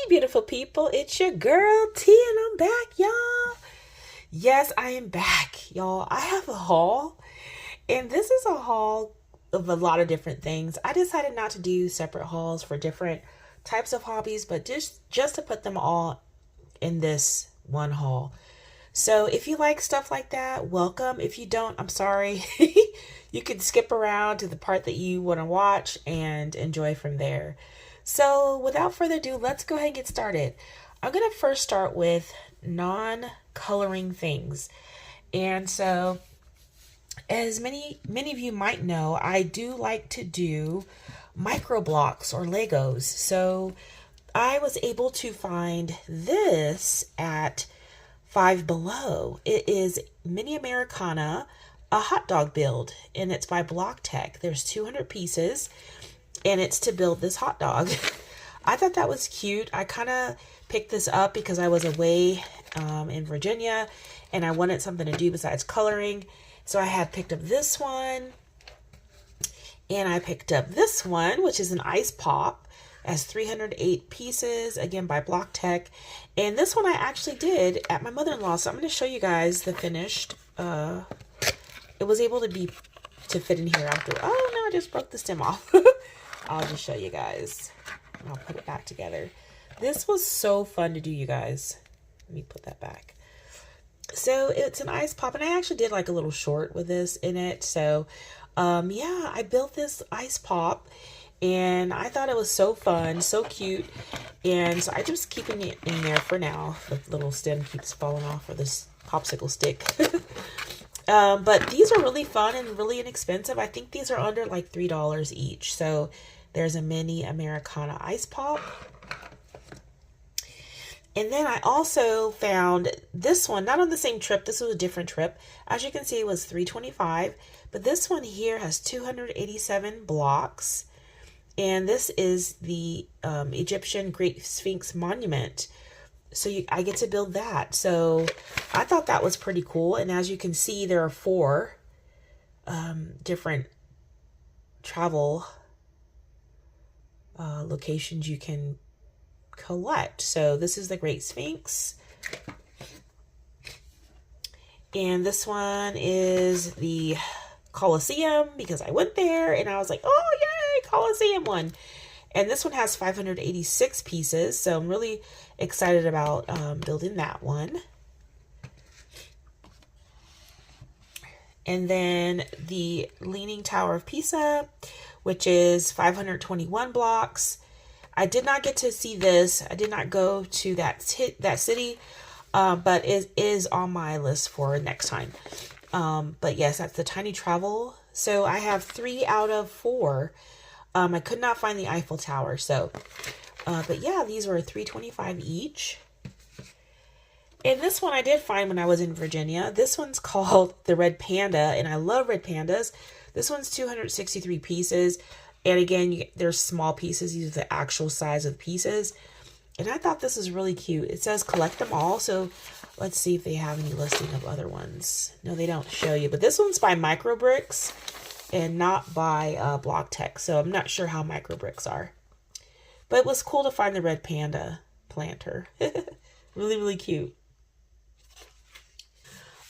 Beautiful people, it's your girl T and I'm back, y'all. Yes, I am back, y'all. I have a haul, and this is a haul of a lot of different things. I decided not to do separate hauls for different types of hobbies, but just to put them all in this one haul. So if you like stuff like that, welcome. If you don't, I'm sorry. You can skip around to the part that you want to watch and enjoy from there. So without further ado, let's go ahead and get started. I'm going to first start with non-coloring things. And so as many of you might know, I do like to do micro blocks or Legos. So I was able to find this at Five Below. It is Mini Americana, a hot dog build, and it's by Block Tech. There's 200 pieces, and it's to build this hot dog. I thought that was cute. I kind of picked this up because I was away in Virginia, and I wanted something to do besides coloring. So I had picked up this one, and I picked up this one, which is an ice pop. As 308 pieces, again by Block Tech. And this one I actually did at my mother-in-law, so I'm going to show you guys the finished. It was able to fit in here after. Oh no, I just broke the stem off. I'll just show you guys. I'll put it back together. This was so fun to do, you guys. Let me put that back. So it's an ice pop, and I actually did like a little short with this in it. So yeah, I built this ice pop. And I thought it was so fun, so cute. And so I'm just keeping it in there for now. The little stem keeps falling off, or this popsicle stick. But these are really fun and really inexpensive. I think these are under like $3 each. So there's a Mini Americana ice pop. And then I also found this one, not on the same trip. This was a different trip. As you can see, it was $3.25. But this one here has 287 blocks. And this is the Egyptian Great Sphinx Monument. So I get to build that. So I thought that was pretty cool. And as you can see, there are 4 different travel locations you can collect. So this is the Great Sphinx. And this one is the Colosseum, because I went there and I was like, oh yay, Colosseum one. And this one has 586 pieces, so I'm really excited about building that one. And then the Leaning Tower of Pisa, which is 521 blocks. I did not get to see this. I did not go to that city, but it is on my list for next time. But yes, that's the tiny travel. So I have 3 out of 4. I could not find the Eiffel Tower. So, but yeah, these were $3.25 each. And this one I did find when I was in Virginia. This one's called the Red Panda, and I love red pandas. This one's 263 pieces. And again, there's small pieces. These are the actual size of the pieces. And I thought this was really cute. It says collect them all. So let's see if they have any listing of other ones. No, they don't show you. But this one's by Brix and not by Block Tech. So I'm not sure how Brix are. But it was cool to find the red panda planter. Really, really cute.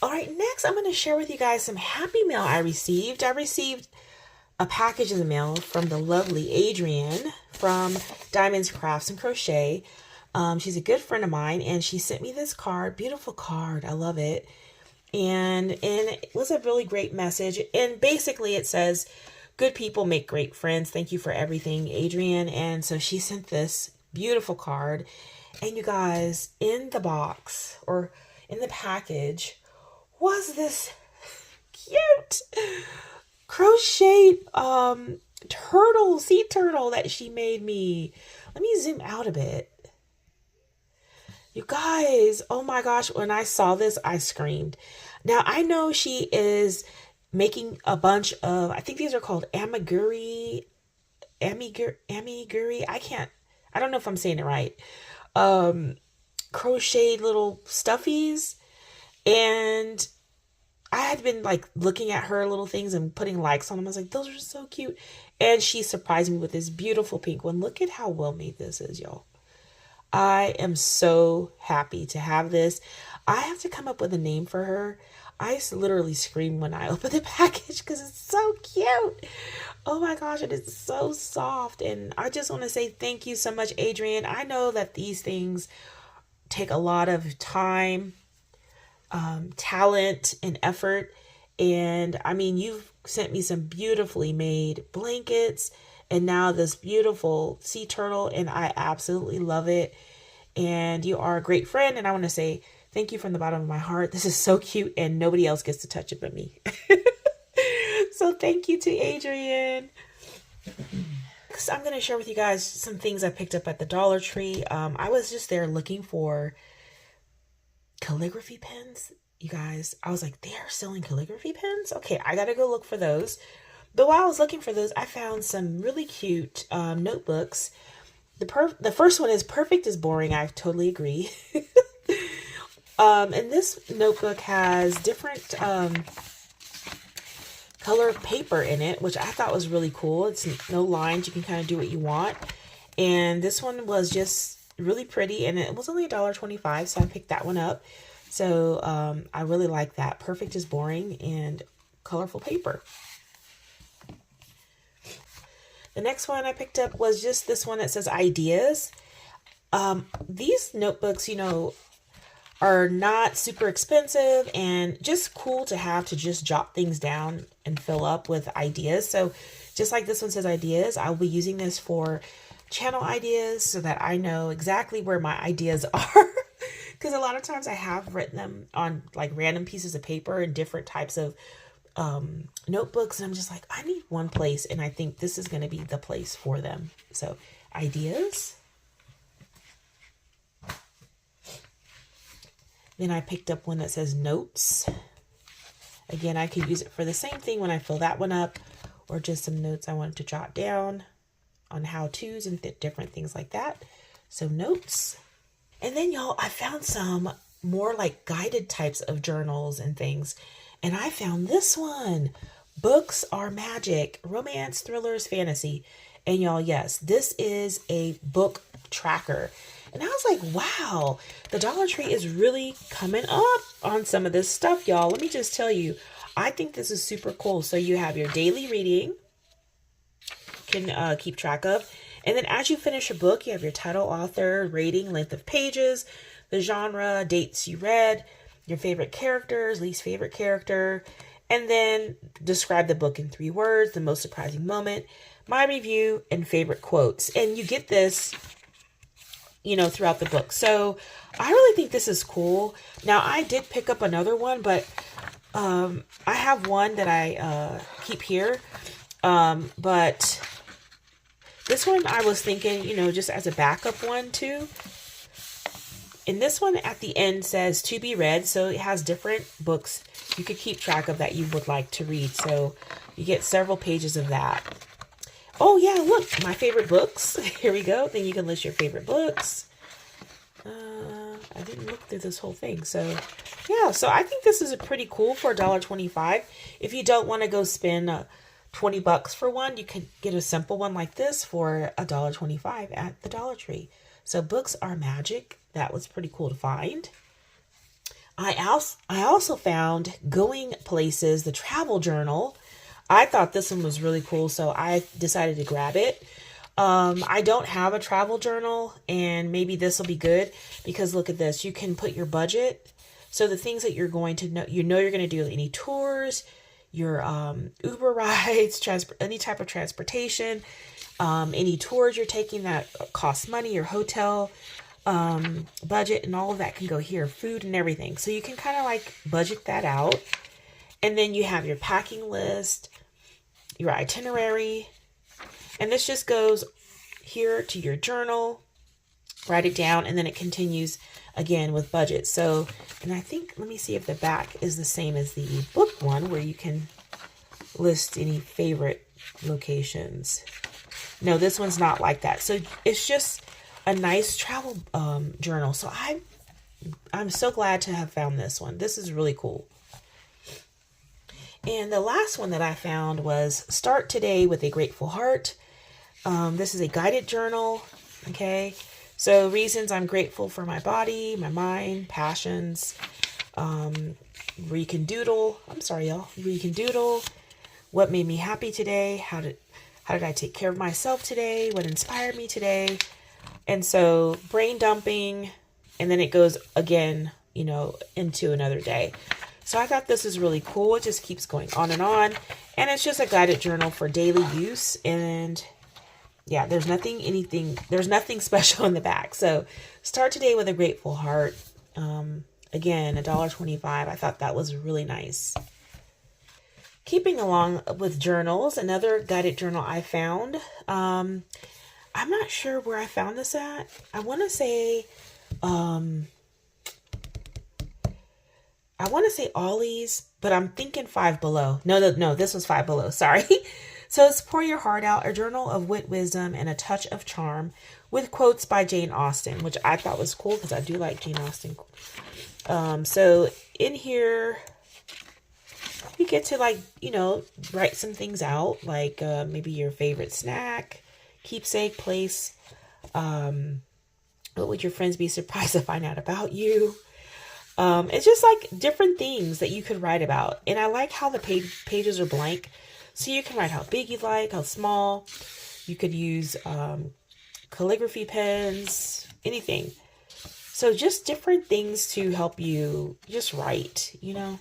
All right, next I'm going to share with you guys some happy mail I received. I received a package in the mail from the lovely Adrienne from Diamonds, Crafts, and Crochet. She's a good friend of mine, and she sent me this card. Beautiful card. I love it. And it was a really great message. And basically it says, good people make great friends. Thank you for everything, Adrienne. And so she sent this beautiful card. And you guys, in the box, or in the package, was this cute crocheted sea turtle that she made me. Let me zoom out a bit. You guys, oh my gosh, when I saw this, I screamed. Now, I know she is making a bunch of, I think these are called amiguri. I don't know if I'm saying it right. Crocheted little stuffies. And I had been like looking at her little things and putting likes on them. I was like, those are so cute. And she surprised me with this beautiful pink one. Look at how well made this is, y'all. I am so happy to have this. I have to come up with a name for her. I literally scream when I open the package because it's so cute. Oh my gosh, it is so soft. And I just want to say thank you so much, Adrian. I know that these things take a lot of time, talent, and effort. And I mean, you've sent me some beautifully made blankets and now this beautiful sea turtle, and I absolutely love it. And you are a great friend, and I want to say thank you from the bottom of my heart. This is so cute, and nobody else gets to touch it but me. So thank you to Adrian. Next, I'm going to share with you guys some things I picked up at the Dollar Tree. I was just there looking for calligraphy pens. You guys, I was like, they are selling calligraphy pens? Okay, I got to go look for those. But while I was looking for those, I found some really cute notebooks. The first one is Perfect is Boring. I totally agree. And this notebook has different color paper in it, which I thought was really cool. It's no lines. You can kind of do what you want. And this one was just really pretty, and it was only $1.25, so I picked that one up. So I really like that. Perfect is Boring and colorful paper. The next one I picked up was just this one that says Ideas. These notebooks, you know, are not super expensive and just cool to have to just jot things down and fill up with ideas. So just like this one says Ideas, I'll be using this for channel ideas so that I know exactly where my ideas are. Because a lot of times I have written them on like random pieces of paper and different types of notebooks, and I'm just like, I need one place, and I think this is going to be the place for them. So Ideas. Then I picked up one that says Notes. Again, I could use it for the same thing when I fill that one up, or just some notes I wanted to jot down on how-tos and different things like that. So Notes. And then y'all, I found some more like guided types of journals and things. And I found this one, Books Are Magic, Romance, Thrillers, Fantasy. And y'all, yes, this is a book tracker. And I was like, wow, the Dollar Tree is really coming up on some of this stuff, y'all. Let me just tell you, I think this is super cool. So you have your daily reading, can keep track of. And then as you finish a book, you have your title, author, rating, length of pages, the genre, dates you read, your favorite characters, least favorite character, and then describe the book in 3 words, the most surprising moment, my review, and favorite quotes. And you get this, you know, throughout the book. So I really think this is cool. Now, I did pick up another one, but I have one that I keep here. But this one I was thinking, you know, just as a backup one too. And this one at the end says to be read. So it has different books you could keep track of that you would like to read. So you get several pages of that. Oh yeah, look, my favorite books. Here we go. Then you can list your favorite books. I didn't look through this whole thing. So yeah, so I think this is pretty cool for $1.25. If you don't want to go spend 20 bucks for one, you can get a simple one like this for $1.25 at the Dollar Tree. So Books Are Magic. That was pretty cool to find. I also found Going Places, the travel journal. I thought this one was really cool, so I decided to grab it. I don't have a travel journal, and maybe this will be good because look at this. You can put your budget. So the things that you're going to know, you're going to do any tours, your Uber rides, any type of transportation, any tours you're taking that cost money, your hotel budget, and all of that can go here, food and everything. So you can kind of like budget that out. And then you have your packing list, your itinerary, and this just goes here to your journal, write it down, and then it continues again with budget. So, and I think, let me see if the back is the same as the book one where you can list any favorite locations. No, this one's not like that. So it's just a nice travel journal. So I'm so glad to have found this one. This is really cool. And the last one that I found was Start Today with a Grateful Heart. This is a guided journal. Okay. So reasons I'm grateful for my body, my mind, passions, where you can doodle. I'm sorry, y'all. Where you can doodle. What made me happy today? How did I take care of myself today? What inspired me today? And so brain dumping, and then it goes again, you know, into another day. So I thought this is really cool. It just keeps going on. And it's just a guided journal for daily use. And yeah, there's nothing special in the back. So start today with a grateful heart. Again, $1.25. I thought that was really nice. Keeping along with journals, another guided journal I found. I'm not sure where I found this at. I want to say Ollie's, but I'm thinking Five Below. No, this was Five Below. Sorry. So it's Pour Your Heart Out, a journal of wit, wisdom, and a touch of charm with quotes by Jane Austen, which I thought was cool because I do like Jane Austen. So in here, you get to, like, you know, write some things out, like maybe your favorite snack, keepsake, place. What would your friends be surprised to find out about you? It's just like different things that you could write about. And I like how the pages are blank. So you can write how big you like, how small. You could use calligraphy pens, anything. So just different things to help you just write, you know.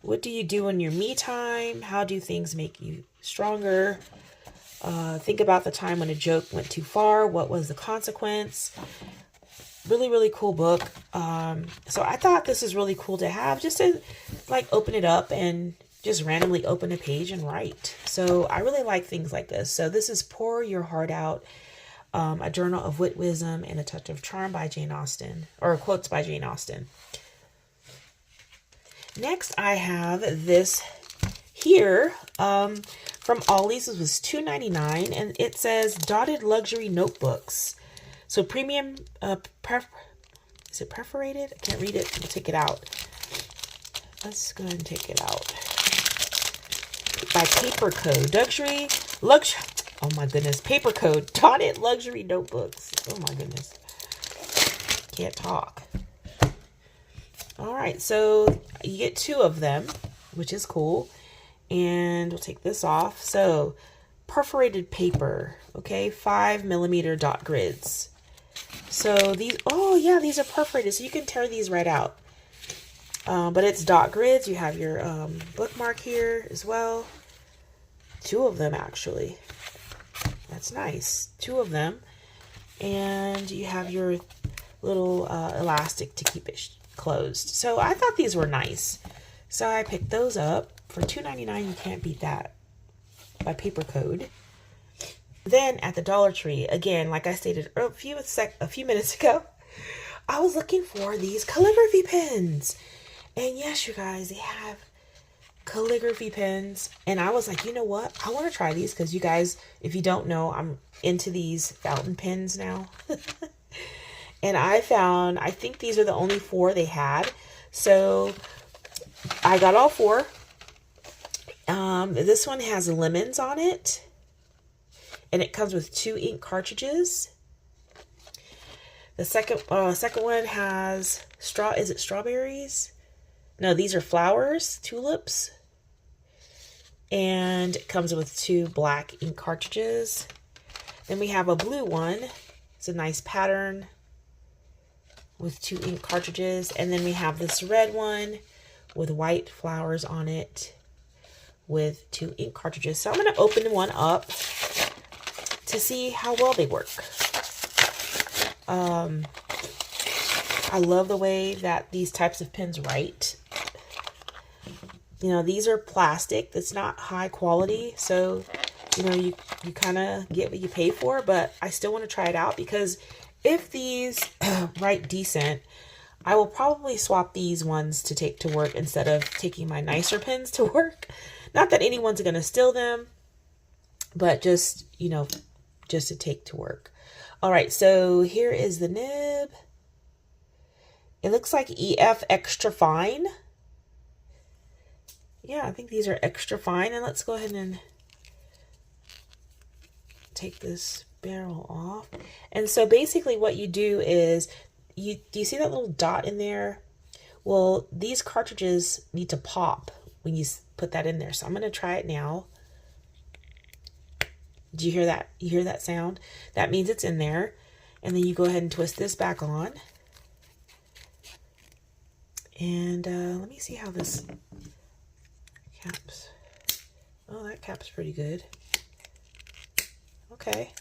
What do you do in your me time? How do things make you stronger? Think about the time when a joke went too far. What was the consequence? Really, really cool book. So I thought this is really cool to have, just to like open it up and just randomly open a page and write. So I really like things like this. So this is Pour Your Heart Out, a journal of wit, wisdom, and a touch of charm by Jane Austen, or quotes by Jane Austen. Next, I have this here from Ollie's. This was $2.99, and it says Dotted Luxury Notebooks. So premium, is it perforated? I can't read it. We'll take it out. Let's go ahead and take it out. By Papercode. Oh my goodness. Papercode. Dotted Luxury Notebooks. Oh my goodness. Can't talk. All right, so you get 2 of them, which is cool. And we'll take this off. So perforated paper, okay, 5mm dot grids. So these, oh yeah, these are perforated, so you can tear these right out. But it's dot grids. You have your bookmark here as well. 2 of them, actually. That's nice. 2 of them. And you have your little elastic to keep it closed. So I thought these were nice. So I picked those up for $2.99. You can't beat that, by Papercode. Then at the Dollar Tree, again, like I stated a few minutes ago, I was looking for these calligraphy pens. And yes, you guys, they have calligraphy pens. And I was like, you know what? I want to try these because you guys, if you don't know, I'm into these fountain pens now. And I think these are the only 4 they had. So I got all 4. This one has lemons on it. And it comes with 2 ink cartridges. The second one has is it strawberries? No, these are flowers, tulips. And it comes with 2 black ink cartridges. Then we have a blue one. It's a nice pattern with 2 ink cartridges. And then we have this red one with white flowers on it with 2 ink cartridges. So I'm going to open one up to see how well they work. I love the way that these types of pens write. You know, these are plastic. That's not high quality. So, you know, you kind of get what you pay for. But I still want to try it out because if these write decent, I will probably swap these ones to take to work instead of taking my nicer pens to work. Not that anyone's going to steal them, but just, you know, just to take to work. All right, so here is the nib. It looks like EF extra fine. Yeah, I think these are extra fine. And let's go ahead and take this barrel off. And so basically what you do is, do you see that little dot in there? Well, these cartridges need to pop when you put that in there. So I'm going to try it now. Do you hear that? You hear that sound? That means it's in there. And then you go ahead and twist this back on. And let me see how this caps. Oh, that cap's pretty good. Okay.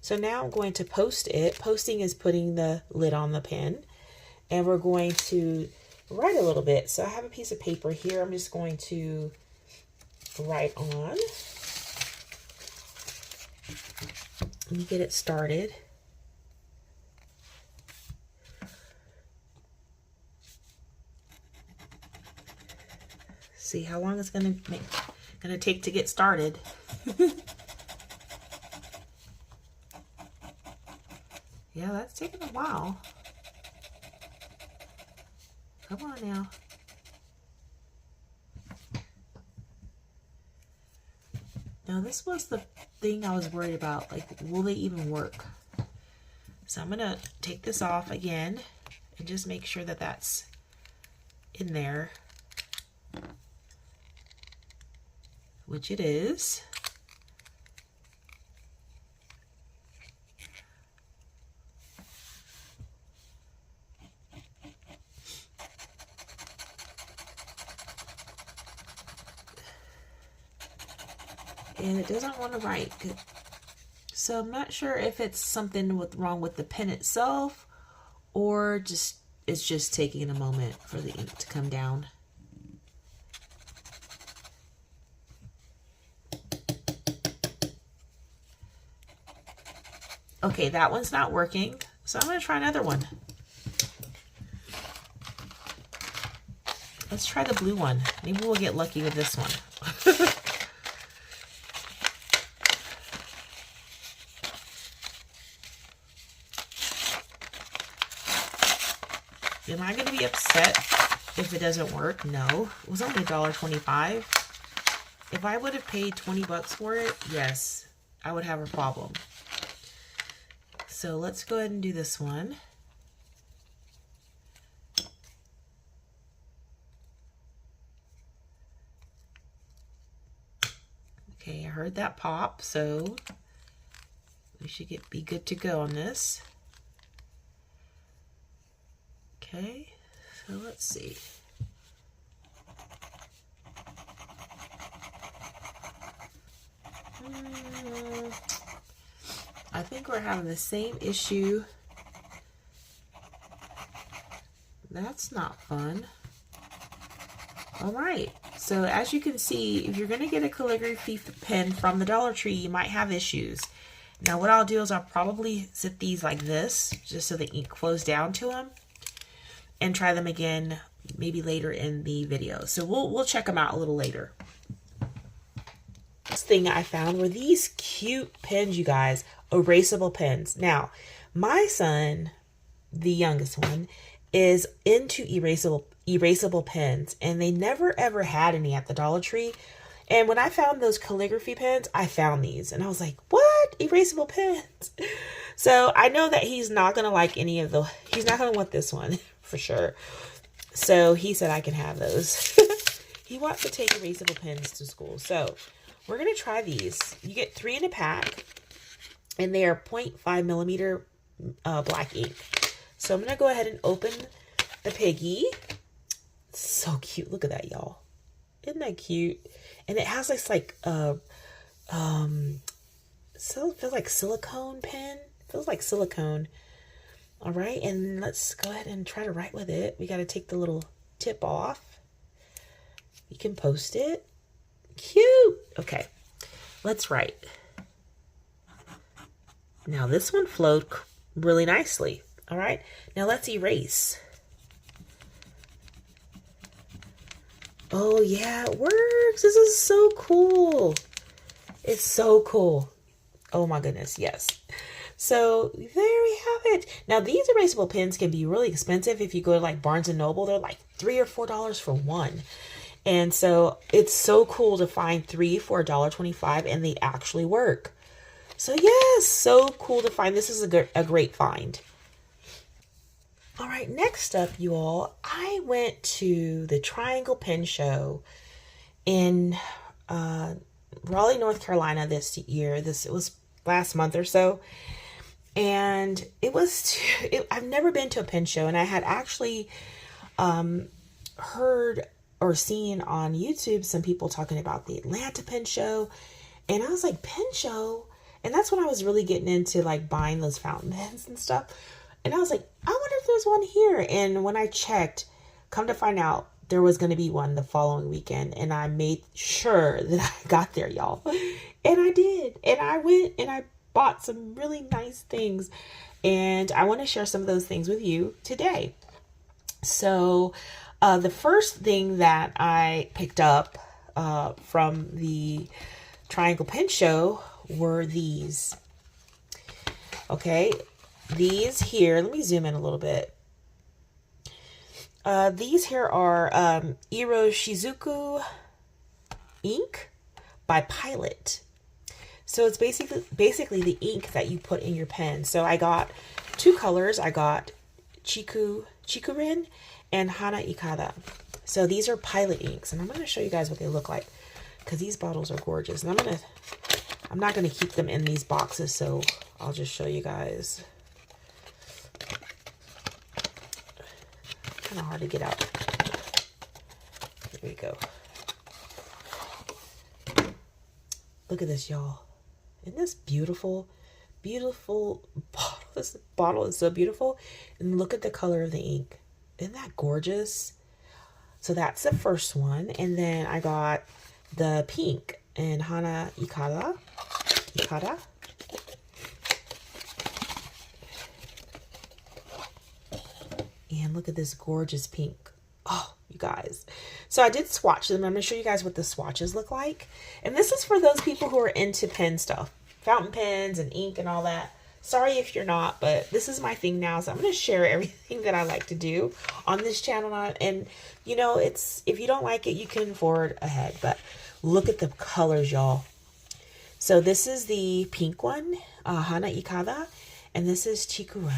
So now I'm going to post it. Posting is putting the lid on the pen. And we're going to write a little bit. So I have a piece of paper here. I'm just going to write on. Let me get it started. See how long it's gonna take to get started. Yeah, that's taking a while. Come on now. Now this was the thing I was worried about, like, will they even work? So I'm gonna take this off again and just make sure that that's in there, which it is. And it doesn't want to write. So I'm not sure if it's something wrong with the pen itself, or just it's just taking a moment for the ink to come down. Okay, that one's not working, so I'm going to try another one. Let's try the blue one. Maybe we'll get lucky with this one. Am I going to be upset if it doesn't work? No. It was only $1.25. If I would have paid 20 bucks for it, yes, I would have a problem. So let's go ahead and do this one. Okay, I heard that pop, so we should be good to go on this. Okay, so let's see. I think we're having the same issue. That's not fun. All right, so as you can see, if you're going to get a calligraphy pen from the Dollar Tree, you might have issues. Now what I'll do is I'll probably sit these like this, just so the ink flows down to them, and try them again maybe later in the video. So we'll check them out a little later. Next thing I found were these cute pens, you guys, erasable pens. Now, my son, the youngest one, is into erasable pens, and they never ever had any at the Dollar Tree. And when I found those calligraphy pens, I found these, and I was like, what? Erasable pens? So I know that he's not gonna like any of the, he's not gonna want this one for sure. So he said I can have those. He wants to take erasable pens to school. So we're gonna try these. You get 3 in a pack, and they are 0.5 millimeter black ink. So I'm gonna go ahead and open the piggy. So cute. Look at that, y'all. Isn't that cute? And it has this like so it feels like silicone pen. It feels like silicone. All right, and let's go ahead and try to write with it. We got to take the little tip off. You can post it. Cute. Okay, let's write. Now this one flowed really nicely. All right, now let's erase. Oh yeah, it works. This is so cool. It's so cool. Oh my goodness, yes. So there we have it. Now these erasable pens can be really expensive. If you go to like Barnes & Noble, they're like $3 or $4 for one. And so it's so cool to find 3 for $1.25, and they actually work. So yeah, so cool to find. This is a great find. All right, next up, you all, I went to the Triangle Pen Show in Raleigh, North Carolina this year. It was last month or so. And I've never been to a pen show, and I had actually heard or seen on YouTube some people talking about the Atlanta Pen Show. And I was like, pen show? And that's when I was really getting into like buying those fountain pens and stuff. And I was like, I wonder if there's one here. And when I checked, come to find out, there was going to be one the following weekend. And I made sure that I got there, y'all. And I did. And I went and I bought some really nice things. And I want to share some of those things with you today. So the first thing that I picked up from the Triangle Pen Show were these. Okay. These here, let me zoom in a little bit. These here are Iroshizuku ink by Pilot. So it's basically the ink that you put in your pen. So I got two colors. I got Chiku-rin and hana-ikada. So these are Pilot inks, and I'm going to show you guys what they look like because these bottles are gorgeous. And I'm not going to keep them in these boxes, so I'll just show you guys. Kind of hard to get out. Here we go. Look at this, y'all. Isn't this beautiful? Beautiful bottle. This bottle is so beautiful. And look at the color of the ink. Isn't that gorgeous? So that's the first one. And then I got the pink and hana-ikada. And look at this gorgeous pink. Oh, you guys. So I did swatch them. I'm going to show you guys what the swatches look like. And this is for those people who are into pen stuff. Fountain pens and ink and all that. Sorry if you're not, but this is my thing now. So I'm going to share everything that I like to do on this channel. And, you know, if you don't like it, you can forward ahead. But look at the colors, y'all. So this is the pink one, hana-ikada. And this is Chiku-rin.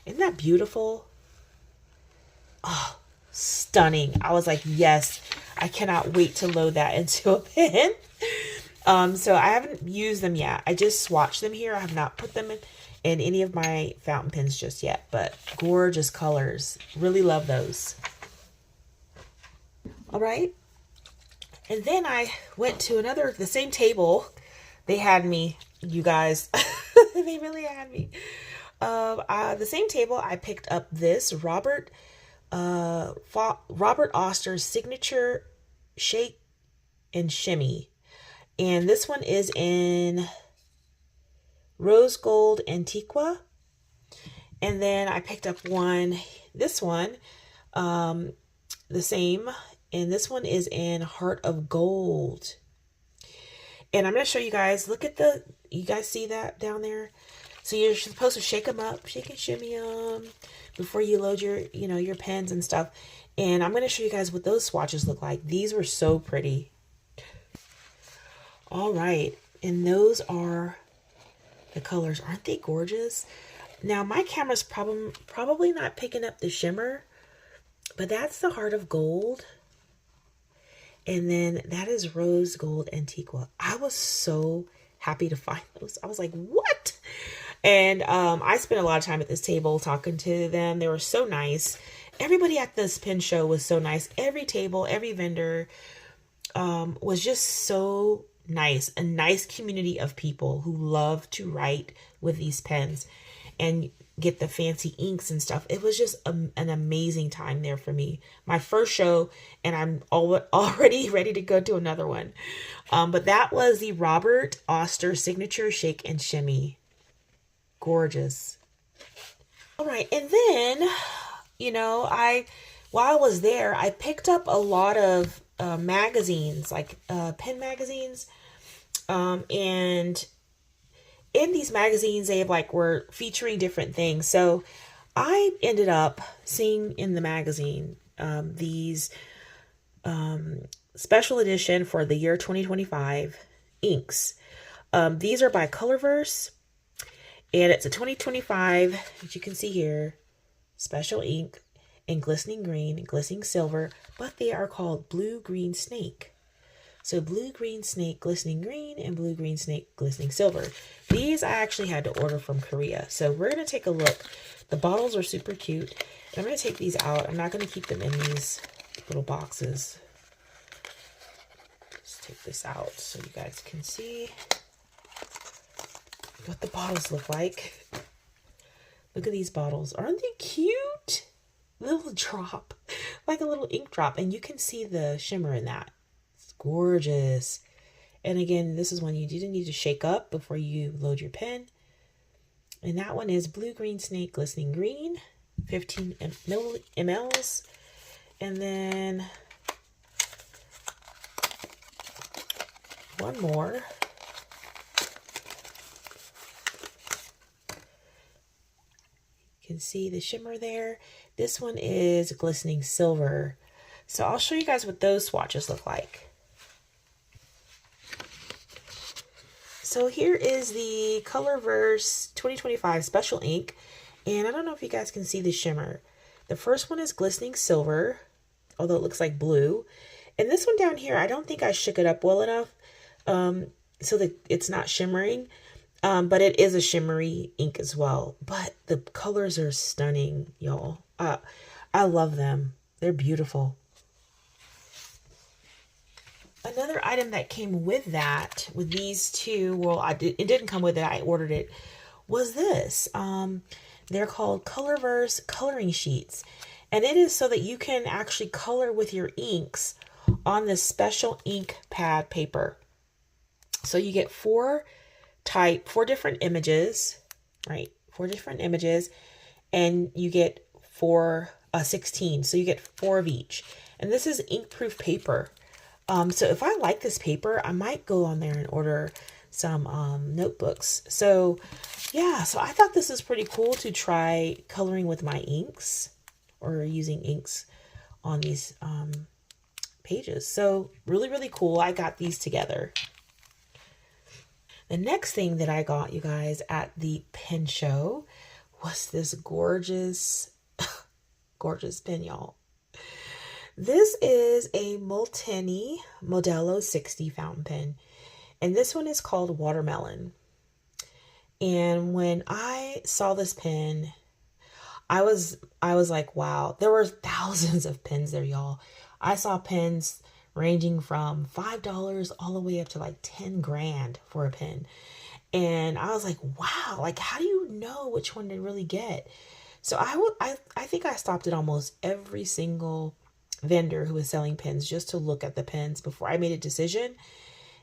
Isn't that beautiful? Oh, stunning. I was like, yes, I cannot wait to load that into a pen. So I haven't used them yet. I just swatched them here. I have not put them in any of my fountain pens just yet, but gorgeous colors. Really love those. All right. And then I went to the same table. They had me, you guys. They really had me. The same table, I picked up this Robert Oster's Signature Shake and Shimmy. And this one is in Rose Gold Antiqua. And then I picked up this one, the same. And this one is in Heart of Gold. And I'm going to show you guys, you guys see that down there? So you're supposed to shake them up, shake and shimmy them before you load your pens and stuff. And I'm going to show you guys what those swatches look like. These were so pretty. All right. And those are the colors. Aren't they gorgeous? Now my camera's probably not picking up the shimmer, but that's the Heart of Gold. And then that is Rose Gold Antiqua. I was so happy to find those. I was like, what? And I spent a lot of time at this table talking to them. They were so nice. Everybody at this pen show was so nice. Every table, every vendor was just so nice. A nice community of people who love to write with these pens and get the fancy inks and stuff. It was just an amazing time there for me. My first show, and I'm already ready to go to another one. But that was the Robert Oster Signature Shake and Shimmy. Gorgeous. All right. And then, while I was there, I picked up a lot of magazines, like pen magazines. And in these magazines, they were featuring different things. So I ended up seeing in the magazine these special edition for the year 2025 inks. These are by Colorverse, and it's a 2025, as you can see here, special ink in glistening green, glistening silver, but they are called blue green snake. So blue green snake, glistening green, and blue green snake, glistening silver. These I actually had to order from Korea. So we're going to take a look. The bottles are super cute. And I'm going to take these out. I'm not going to keep them in these little boxes. Let's take this out so you guys can see what the bottles look like. Look at these bottles. Aren't they cute? Little drop, like a little ink drop. And you can see the shimmer in that. It's gorgeous. And again, this is one you didn't need to shake up before you load your pen. And that one is blue green snake, glistening green, 15 mLs. And then one more. You can see the shimmer there. This one is glistening silver. So I'll show you guys what those swatches look like. So here is the Colorverse 2025 special ink. And I don't know if you guys can see the shimmer. The first one is glistening silver, although it looks like blue. And this one down here, I don't think I shook it up well enough so that it's not shimmering. But it is a shimmery ink as well. But the colors are stunning, y'all. I love them. They're beautiful. Another item that came with that, with these two, well, it didn't come with it, I ordered it, was this. They're called Colorverse coloring sheets. And it is so that you can actually color with your inks on this special ink pad paper. So you get four different images, right? 4 different images, and you get 16. So you get 4 of each. And this is ink-proof paper. So if I like this paper, I might go on there and order some notebooks. So yeah, so I thought this is pretty cool to try coloring with my inks or using inks on these pages. So really, really cool. I got these together. The next thing that I got, you guys, at the pen show was this gorgeous, gorgeous pen, y'all. This is a Molteni Modelo 60 fountain pen. And this one is called Watermelon. And when I saw this pen, I was like, wow, there were thousands of pens there, y'all. I saw pens ranging from $5 all the way up to like 10 grand for a pen. And I was like, wow, like how do you know which one to really get? So I think I stopped at almost every single vendor who was selling pens just to look at the pens before I made a decision.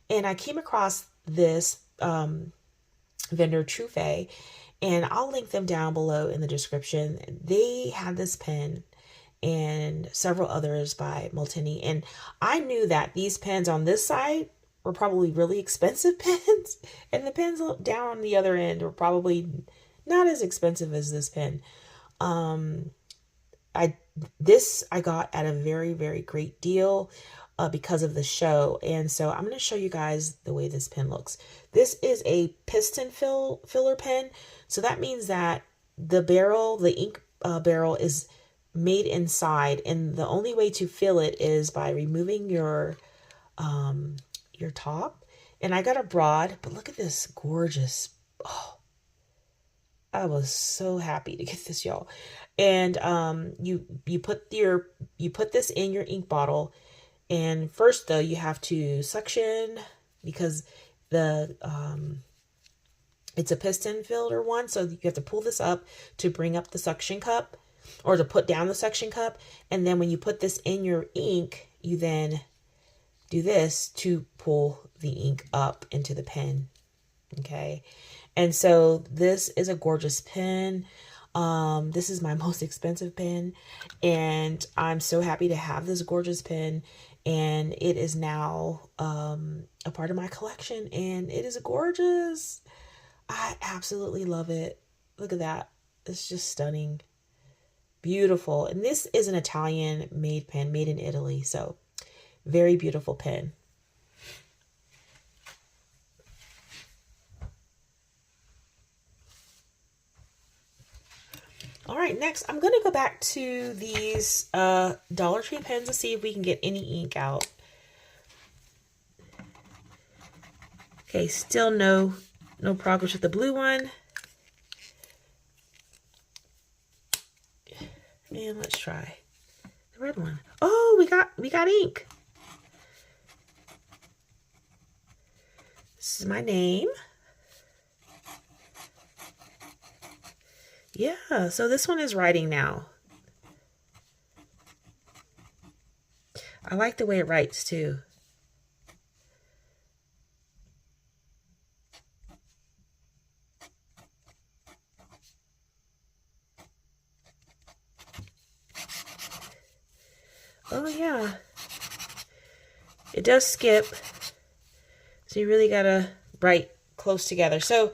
And I came across this vendor, Trufe, and I'll link them down below in the description. They had this pen and several others by Molteni. And I knew that these pens on this side were probably really expensive pens, and the pens down on the other end were probably not as expensive as this pen. I got at a very, very great deal because of the show. And so I'm going to show you guys the way this pen looks. This is a piston filler pen. So that means that the barrel, the ink barrel is made inside, and the only way to fill it is by removing your top. And I got a broad, but look at this gorgeous. Oh, I was so happy to get this, y'all. And you put this in your ink bottle, and first though you have to suction because the it's a piston filler one, so you have to pull this up to bring up the suction cup, or to put down the suction cup. And then when you put this in your ink, you then do this to pull the ink up into the pen. Okay. And so this is a gorgeous pen. This is my most expensive pen, and I'm so happy to have this gorgeous pen, and it is now a part of my collection, and it is gorgeous. I absolutely love it. Look at that. It's just stunning. Beautiful. And this is an Italian made pen, made in Italy. So very beautiful pen. All right, next I'm going to go back to these Dollar Tree pens to see if we can get any ink out. Okay, still no progress with the blue one. And let's try the red one. Oh, we got ink. This is my name. Yeah, so this one is writing now. I like the way it writes too. Oh yeah, it does skip, so you really gotta write close together. So,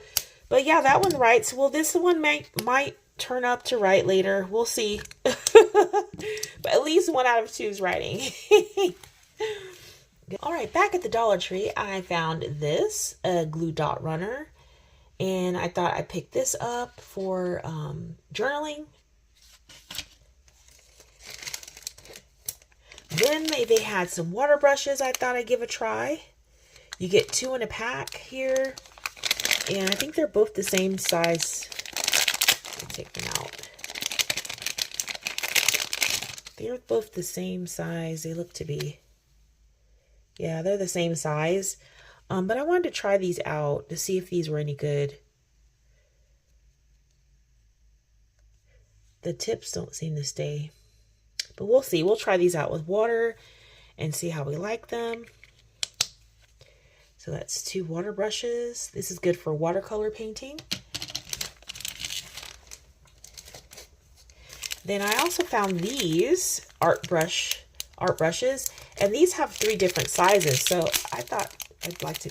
but yeah, that one writes. Well, this one might turn up to write later. We'll see. But at least 1 out of 2 is writing. All right, back at the Dollar Tree, I found this glue dot runner, and I thought I'd pick this up for journaling. Then they had some water brushes I thought I'd give a try. You get 2 in a pack here. And I think they're both the same size. Let me take them out. They're both the same size. They look to be. Yeah, they're the same size. But I wanted to try these out to see if these were any good. The tips don't seem to stay. But we'll see. We'll try these out with water and see how we like them. So that's 2 water brushes. This is good for watercolor painting. Then I also found these art brushes, and these have 3 different sizes. So I thought I'd like to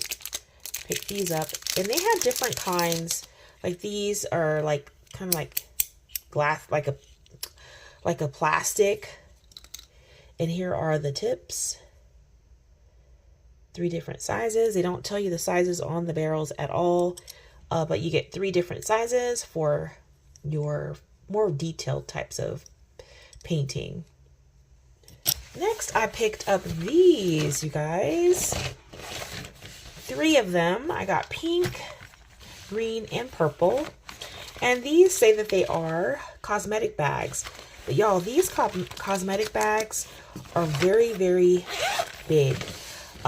pick these up. And they have different kinds. Like these are like kind of like glass, like a plastic. And here are the tips. 3 different sizes. They don't tell you the sizes on the barrels at all, but you get 3 different sizes for your more detailed types of painting. Next, I picked up these, you guys. 3 of them. I got pink, green, and purple. And these say that they are cosmetic bags. But y'all, these cosmetic bags are very, very big.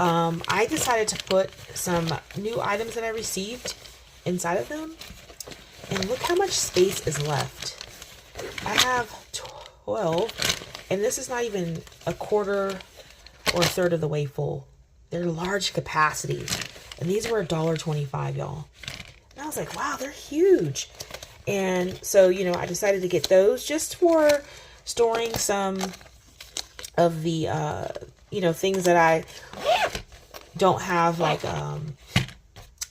I decided to put some new items that I received inside of them. And look how much space is left. I have 12, and this is not even a quarter or a third of the way full. They're large capacity. And these were $1.25, y'all. And I was like, wow, they're huge. And so, you know, I decided to get those just for storing some of the, you know, things that I don't have like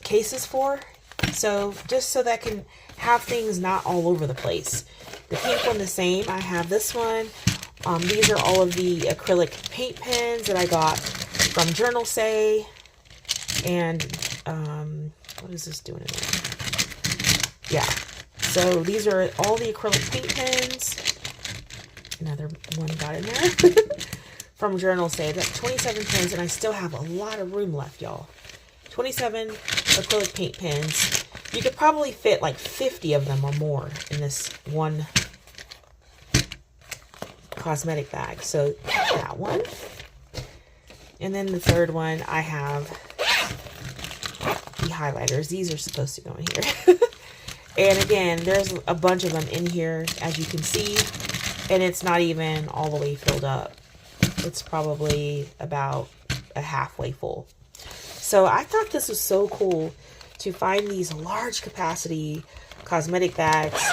cases for. So just so that I can have things not all over the place. The pink one the same. I have this one. These are all of the acrylic paint pens that I got from Journal Say. And what is this doing in there? Yeah. So these are all the acrylic paint pens. Another one got in there. From Journal Say. I've got 27 pens, and I still have a lot of room left, y'all. 27 acrylic paint pens. You could probably fit like 50 of them or more in this one cosmetic bag. So that one. And then the third one, I have the highlighters. These are supposed to go in here. And again, there's a bunch of them in here, as you can see. And it's not even all the way filled up. It's probably about a halfway full. So I thought this was so cool to find these large capacity cosmetic bags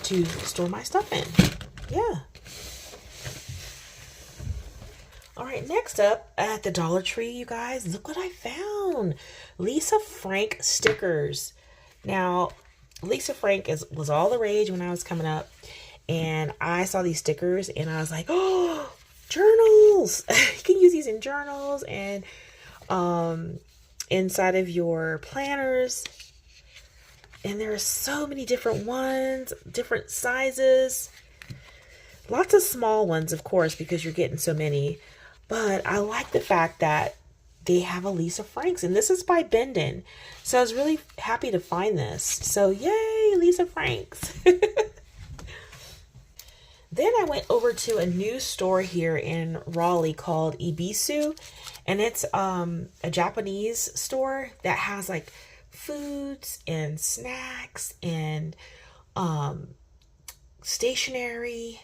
to store my stuff in. Yeah. All right, next up at the Dollar Tree, you guys, look what I found. Lisa Frank stickers. Now, Lisa Frank was all the rage when I was coming up. And I saw these stickers and I was like, oh, journals. You can use these in journals and inside of your planners. And there are so many different ones, different sizes. Lots of small ones, of course, because you're getting so many. But I like the fact that they have a Lisa Franks. And this is by Bendon. So I was really happy to find this. So yay, Lisa Franks. Then I went over to a new store here in Raleigh called Ibisu. And it's a Japanese store that has like foods and snacks and stationery,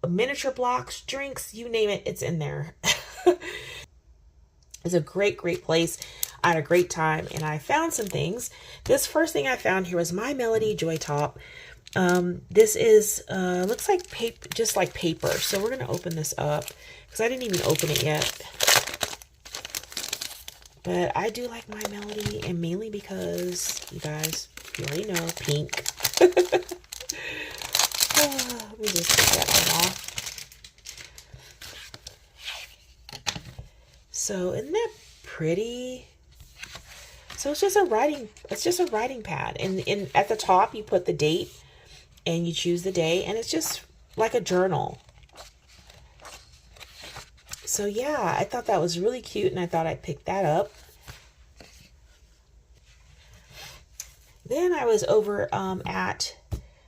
miniature blocks, drinks, you name it, it's in there. It's a great place. I had a great time and I found some things. This first thing I found here was My Melody Joy Top. This is looks like paper, just like paper. So we're gonna open this up because I didn't even open it yet. But I do like My Melody, and mainly because, you guys, you already know, pink. Let me just take that one off. So isn't that pretty? So it's just a writing pad, and at the top you put the date and you choose the day, and it's just like a journal. So yeah, I thought that was really cute, and I thought I'd pick that up. Then I was over at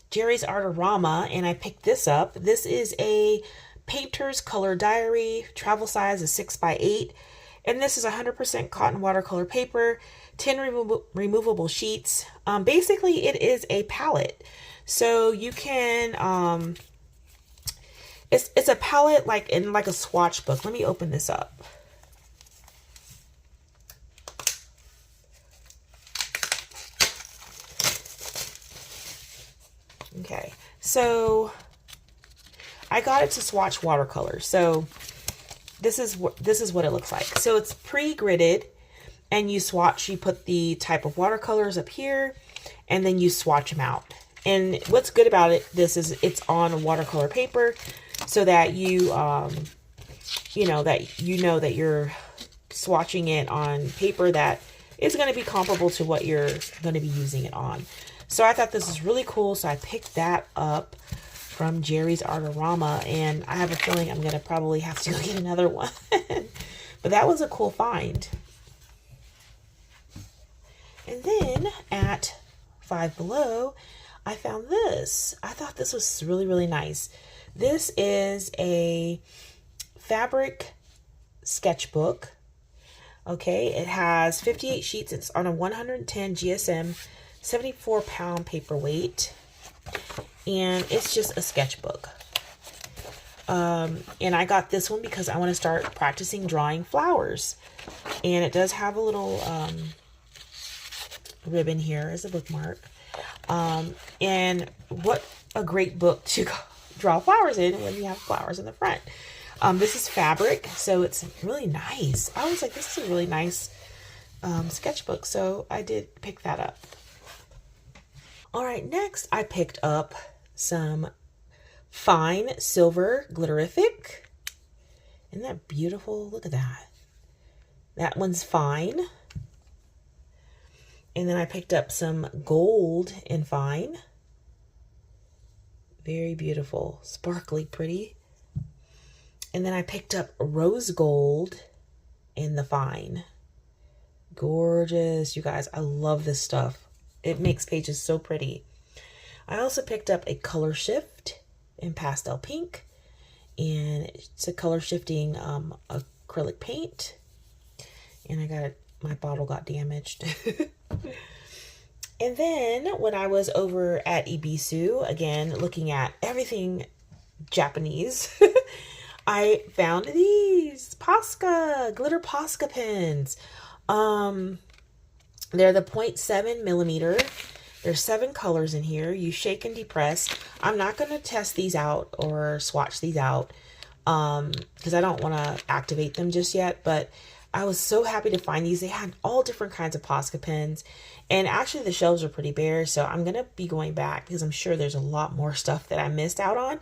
Jerry's Artorama, and I picked this up. This is a Painter's Color Diary. Travel size is 6x8. And this is 100% cotton watercolor paper, 10 removable sheets. Basically, it is a palette. So you can, it's a palette like in like a swatch book. Let me open this up. Okay, so I got it to swatch watercolor. So this is what it looks like. So it's pre-gridded, and you swatch. You put the type of watercolors up here, and then you swatch them out. And what's good about it, this is it's on watercolor paper, so that you know that you're swatching it on paper that is going to be comparable to what you're going to be using it on. So I thought this was really cool, so I picked that up from Jerry's Artorama, and I have a feeling I'm going to probably have to go get another one. But that was a cool find. And then at Five Below, I found this. I thought this was really nice. This is a fabric sketchbook. Okay, it has 58 sheets. It's on a 110 GSM, 74-pound paperweight, and it's just a sketchbook. And I got this one because I want to start practicing drawing flowers. And it does have a little ribbon here as a bookmark. And what a great book to draw flowers in when you have flowers in the front. This is fabric, so it's really nice. I was like, this is a really nice sketchbook, so I did pick that up. All right, next I picked up some fine silver glitterific. Isn't that beautiful? Look at that. That one's fine. And then I picked up some gold in fine. Very beautiful, sparkly, pretty. And then I picked up rose gold in the fine. Gorgeous, you guys. I love this stuff. It makes pages so pretty. I also picked up a color shift in pastel pink, and it's a color shifting acrylic paint. And my bottle got damaged. And then when I was over at Ibisu, again, looking at everything Japanese, I found these Posca, glitter Posca pens. They're the 0.7 millimeter. There's 7 colors in here. You shake and depress. I'm not going to test these out or swatch these out because I don't want to activate them just yet, but I was so happy to find these. They had all different kinds of Posca pens, and actually the shelves are pretty bare, so I'm going to be going back because I'm sure there's a lot more stuff that I missed out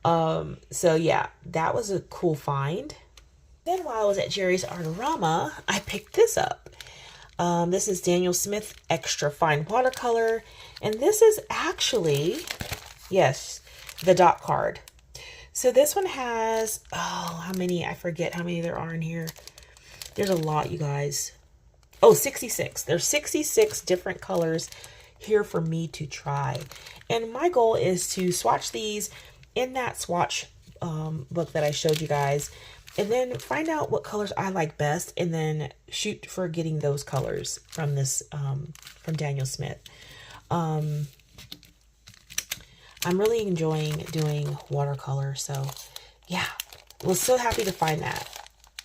on. So yeah, that was a cool find. Then while I was at Jerry's Artorama, I picked this up. This is Daniel Smith Extra Fine Watercolor. And this is actually, yes, the dot card. So this one has, oh, how many? I forget how many there are in here. There's a lot, you guys. Oh, 66. There's 66 different colors here for me to try. And my goal is to swatch these in that swatch book that I showed you guys, and then find out what colors I like best, and then shoot for getting those colors from this from Daniel Smith. I'm really enjoying doing watercolor, so yeah, was so happy to find that.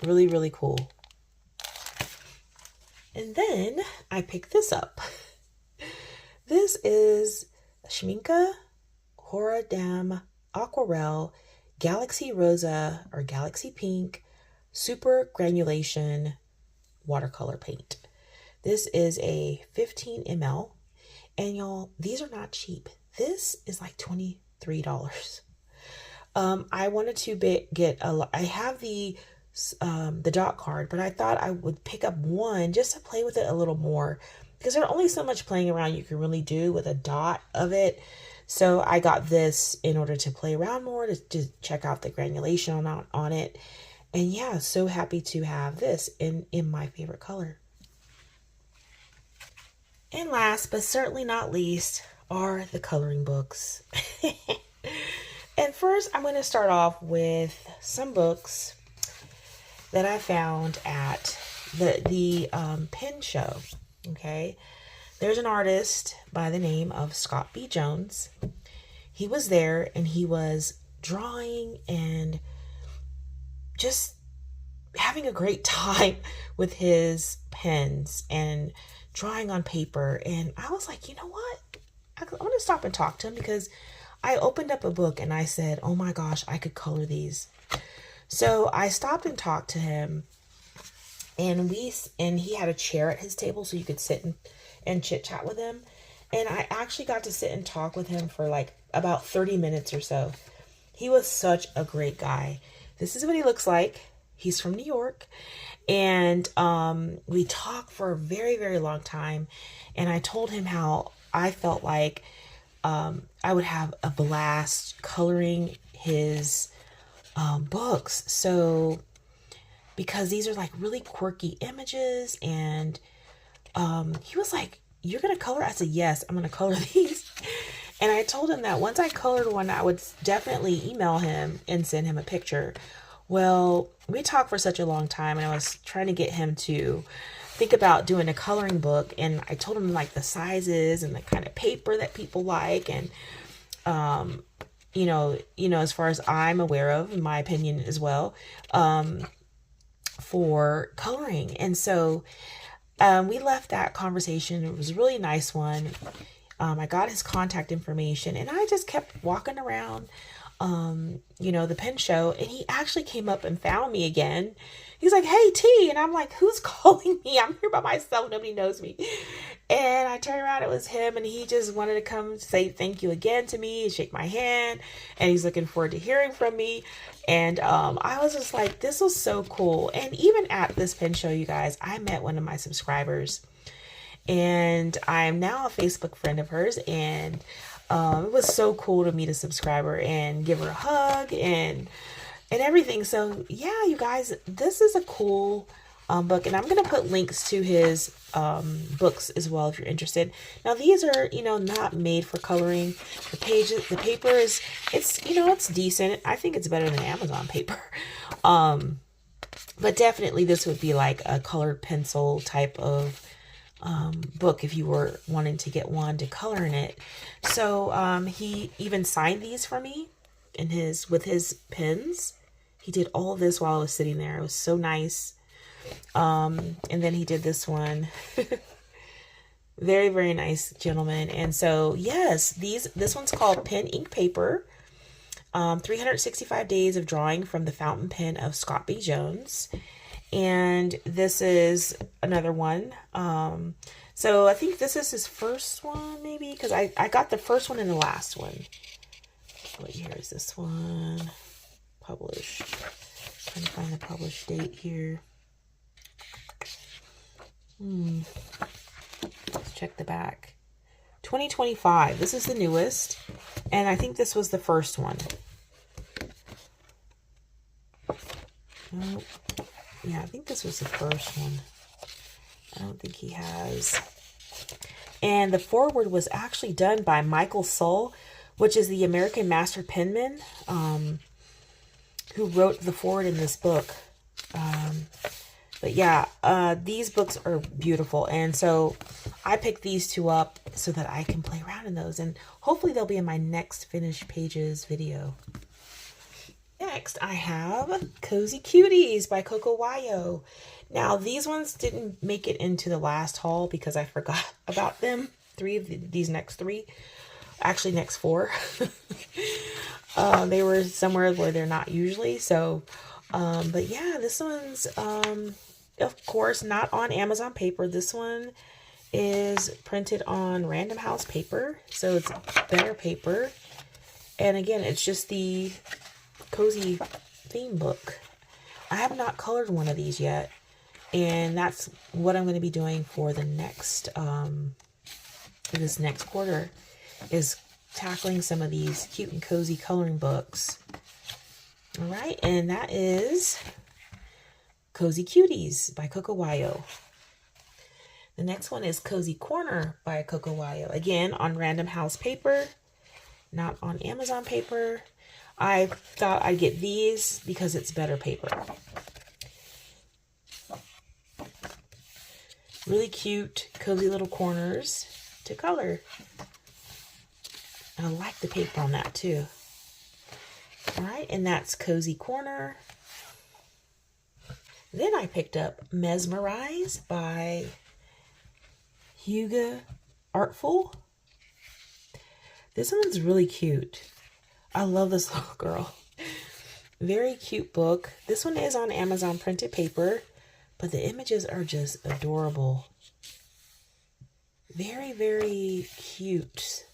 Really, really cool. And then I picked this up. This is Schminke Horadam Aquarelle Galaxy Rosa or Galaxy Pink Super Granulation Watercolor Paint. This is a 15 ml. And y'all, these are not cheap. This is like $23. I wanted to get I have the dot card, but I thought I would pick up one just to play with it a little more, because there's only so much playing around you can really do with a dot of it. So I got this in order to play around more, to check out the granulation on it. And yeah, so happy to have this in my favorite color. And last but certainly not least are the coloring books. And first I'm going to start off with some books that I found at the pen show. Okay, there's an artist by the name of Scott B. Jones. He was there and he was drawing and just having a great time with his pens and drawing on paper. And I was like, you know what? I want to stop and talk to him, because I opened up a book and I said, oh my gosh, I could color these. So I stopped and talked to him, and he had a chair at his table so you could sit and chit chat with him. And I actually got to sit and talk with him for like about 30 minutes or so. He was such a great guy. This is what he looks like. He's from New York. And we talked for a very, very long time. And I told him how I felt like I would have a blast coloring his books. So, because these are like really quirky images, and he was like, you're gonna color? I said, yes, I'm gonna color these. And I told him that once I colored one, I would definitely email him and send him a picture. Well, we talked for such a long time, and I was trying to get him to think about doing a coloring book, and I told him like the sizes and the kind of paper that people like, and you know, as far as I'm aware of, in my opinion as well, for coloring. And so we left that conversation. It was a really nice one. I got his contact information, and I just kept walking around, the pen show, and he actually came up and found me again. He's like, hey, T. And I'm like, who's calling me? I'm here by myself. Nobody knows me. And I turned around. It was him. And he just wanted to come say thank you again to me and shake my hand. And he's looking forward to hearing from me. And I was just like, this was so cool. And even at this pen show, you guys, I met one of my subscribers. And I am now a Facebook friend of hers. And it was so cool to meet a subscriber and give her a hug and everything. So yeah, you guys, this is a cool book, and I'm going to put links to his books as well if you're interested. Now these are, not made for coloring. The paper is, it's decent. I think it's better than Amazon paper. But definitely this would be like a colored pencil type of book if you were wanting to get one to color in it. So he even signed these for me with his pens. He did all of this while I was sitting there. It was so nice. And then he did this one. Very, very nice gentleman. And so, yes, this one's called Pen Ink Paper. 365 Days of Drawing from the Fountain Pen of Scott B. Jones. And this is another one. So I think this is his first one, maybe, because I got the first one and the last one. What year is this one? Published. Trying to find the published date here. Let's check the back. 2025. This is the newest. And I think this was the first one. Oh, yeah, I think this was the first one. I don't think he has. And the foreword was actually done by Michael Sull, which is the American master penman who wrote the foreword in this book. But yeah, these books are beautiful. And so I picked these two up so that I can play around in those. And hopefully they'll be in my next finished pages video. Next, I have Cozy Cuties by Coco Wayo. Now, these ones didn't make it into the last haul because I forgot about them. These next three. Actually, next four. They were somewhere where they're not usually. So, but yeah, this one's, of course, not on Amazon paper. This one is printed on Random House paper. So, it's better paper. And again, it's just the cozy theme book. I have not colored one of these yet, and that's what I'm going to be doing for the next this next quarter, is tackling some of these cute and cozy coloring books. All right, and that is Cozy Cuties by Coco Wayo. The next one is Cozy Corner by Coco Wayo, again on Random House paper, not on Amazon paper. I thought I'd get these because it's better paper. Really cute, cozy little corners to color. I like the paper on that too. All right, and that's Cozy Corner. Then I picked up Mesmerize by Hugo Artful. This one's really cute. I love this little girl. Very cute book. This one is on Amazon printed paper, but the images are just adorable. Very, very cute.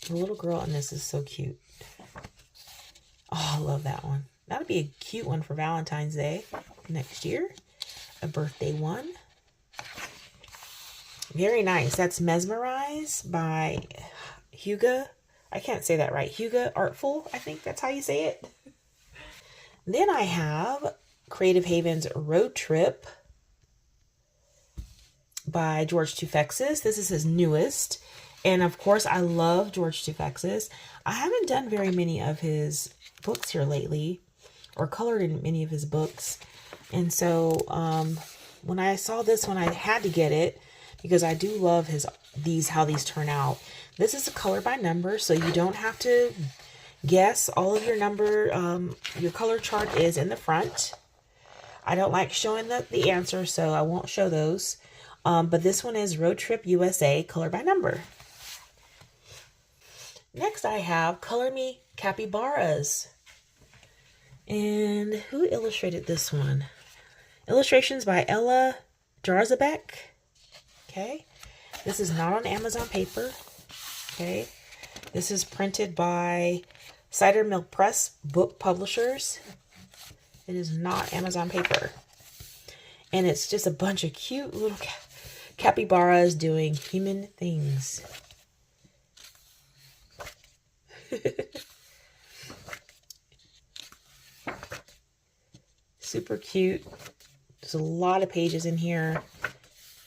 The little girl in this is so cute. Oh, I love that one. That would be a cute one for Valentine's Day next year. A birthday one. Very nice. That's Mesmerize by Hugo. I can't say that right. Hugo Artful. I think that's how you say it. Then I have Creative Haven's Road Trip by George Tufexis. This is his newest. And of course, I love George Tufexis. I haven't done very many of his books here lately, or colored in many of his books. And so when I saw this one, I had to get it because I do love how these turn out. This is a color by number, so you don't have to guess. All of your your color chart is in the front. I don't like showing the answer, so I won't show those. But this one is Road Trip USA, color by number. Next, I have Color Me Capybaras. And who illustrated this one? Illustrations by Ella Jarzabek. Okay. This is not on Amazon paper. Okay. This is printed by Cider Mill Press Book Publishers. It is not Amazon paper. And it's just a bunch of cute little capybaras doing human things. Super cute. There's a lot of pages in here,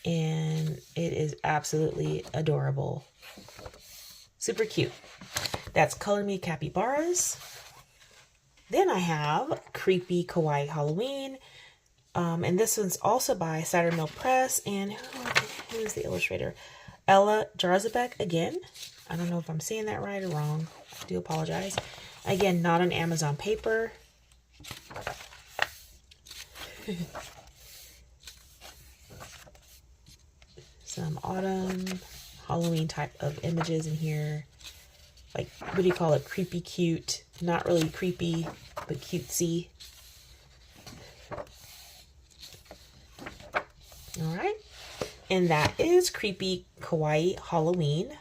and it is absolutely adorable. Super cute. That's Color Me Capybaras. Then I have Creepy Kawaii Halloween. And this one's also by Cider Mill Press. And who is the illustrator? Ella Jarzabek again. I don't know if I'm saying that right or wrong. I do apologize. Again, not on Amazon paper. Some autumn, Halloween type of images in here. Like, what do you call it? Creepy cute. Not really creepy, but cutesy. Alright. And that is Creepy Kawaii Halloween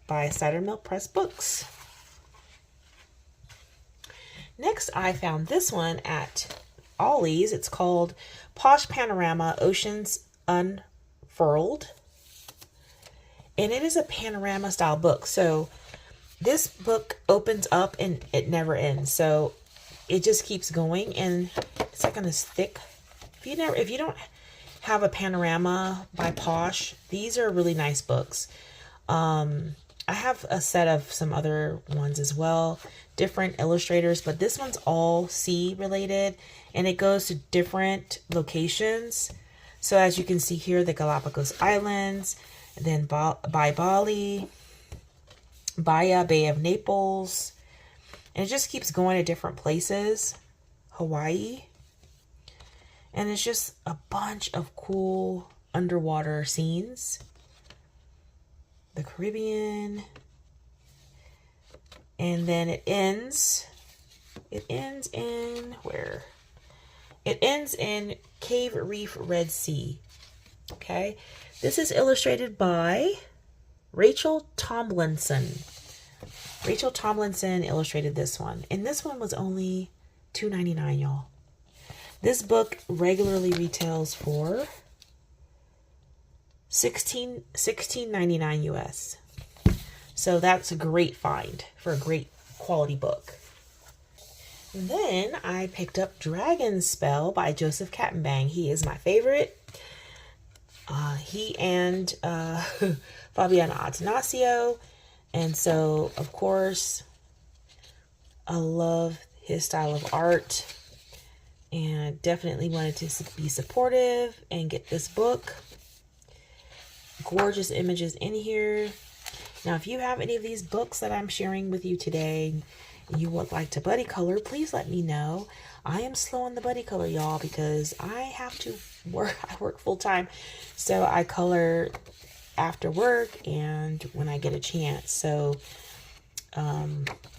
by Cider Mill Press Books. Next, I found this one at Ollie's. It's called Posh Panorama, Oceans Unfurled. And it is a panorama style book. So this book opens up and it never ends. So it just keeps going, and it's like on this thick. If you don't have a panorama by Posh, these are really nice books. I have a set of some other ones as well, different illustrators, but this one's all sea related, and it goes to different locations. So as you can see here, the Galapagos Islands, and then by Bali, Bahia, Bay of Naples, and it just keeps going to different places, Hawaii, and it's just a bunch of cool underwater scenes. The Caribbean, and then it ends in where? It ends in Cave Reef, Red Sea. Okay, this is illustrated by Rachel Tomlinson. Rachel Tomlinson illustrated this one, and this one was only $2.99, y'all. This book regularly retails for $16.99 US. So that's a great find for a great quality book. And then I picked up Dragon Spell by Joseph Kattenbang. He is my favorite. He and Fabiana Atanasio. And so, of course, I love his style of art. And definitely wanted to be supportive and get this book. Gorgeous images in here. Now, if you have any of these books that I'm sharing with you today, and you would like to buddy color, please let me know. I am slow on the buddy color, y'all, because I have to work. I work full time, so I color after work and when I get a chance. So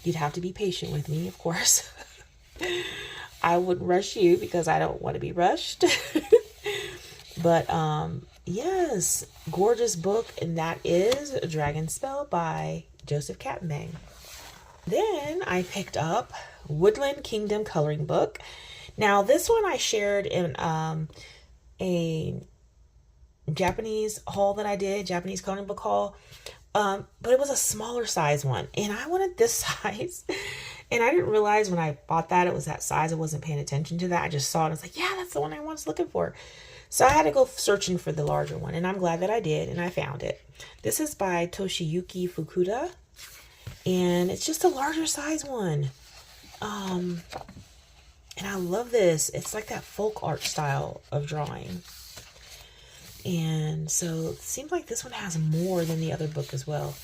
you'd have to be patient with me, of course. I wouldn't rush you because I don't want to be rushed. But yes, gorgeous book, and that is Dragon Spell by Joseph Kattenbang. Then I picked up Woodland Kingdom coloring book. Now this one I shared in a Japanese haul that I did, Japanese coloring book haul, but it was a smaller size one, and I wanted this size, and I didn't realize when I bought that it was that size. I wasn't paying attention to that. I just saw it. I was like, yeah, that's the one I was looking for. So I had to go searching for the larger one, and I'm glad that I did, and I found it. This is by Toshiyuki Fukuda, and it's just a larger size one. And I love this. It's like that folk art style of drawing. And so it seems like this one has more than the other book as well.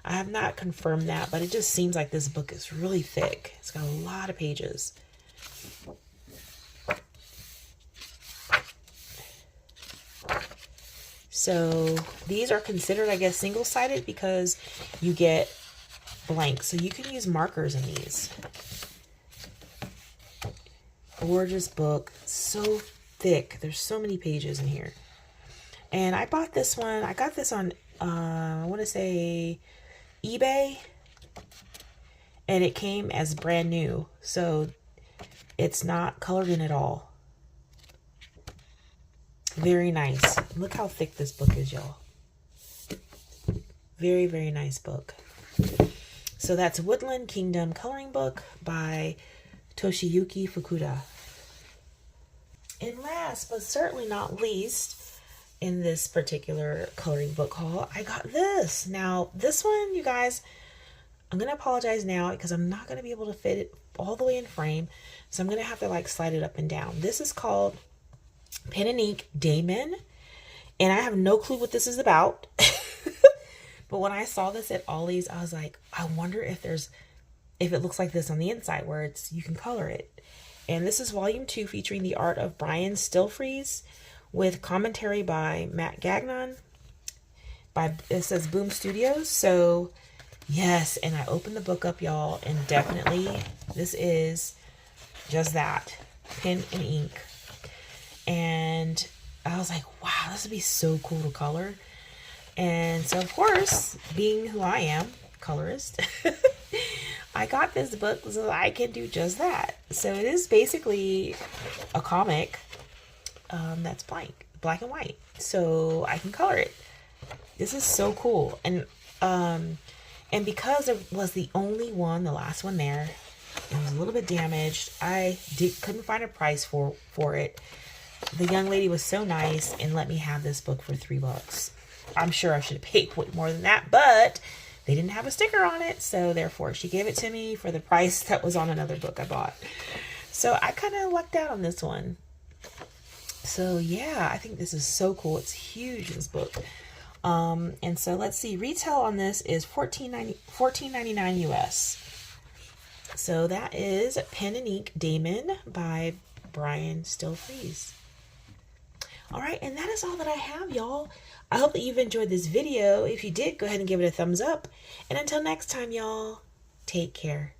I have not confirmed that, but it just seems like this book is really thick. It's got a lot of pages. So these are considered, I guess, single-sided because you get blank. So you can use markers in these. Gorgeous book. So thick. There's so many pages in here. And I bought this one. I got this on, I want to say, eBay. And it came as brand new. So it's not colored in at all. Very nice. Look how thick this book is, y'all. Very, very nice book. So that's Woodland Kingdom coloring book by Toshiyuki Fukuda. And last, but certainly not least, in this particular coloring book haul, I got this. Now, this one, you guys, I'm going to apologize now because I'm not going to be able to fit it all the way in frame. So I'm going to have to like slide it up and down. This is called Pen and Ink Damon, and I have no clue what this is about. But when I saw this at Ollie's, I was like, I wonder if it looks like this on the inside where you can color it. And this is volume 2, featuring the art of Brian Stillfreeze with commentary by Matt Gagnon. It says Boom Studios. So yes, and I opened the book up, y'all, and definitely this is just that, pen and ink. And I was like, wow, this would be so cool to color. And so, of course, being who I am, colorist, I got this book so I can do just that. So it is basically a comic that's black and white, so I can color it. This is so cool. And because it was the only one, the last one there, it was a little bit damaged. I couldn't find a price for it. The young lady was so nice and let me have this book for $3. I'm sure I should have paid way more than that, but they didn't have a sticker on it, so therefore she gave it to me for the price that was on another book I bought. So I kind of lucked out on this one. So yeah, I think this is so cool. It's huge, this book. And so let's see, retail on this is $14.99 US. So that is Pen and Ink Damon by Brian Stillfreeze. All right, and that is all that I have, y'all. I hope that you've enjoyed this video. If you did, go ahead and give it a thumbs up. And until next time, y'all, take care.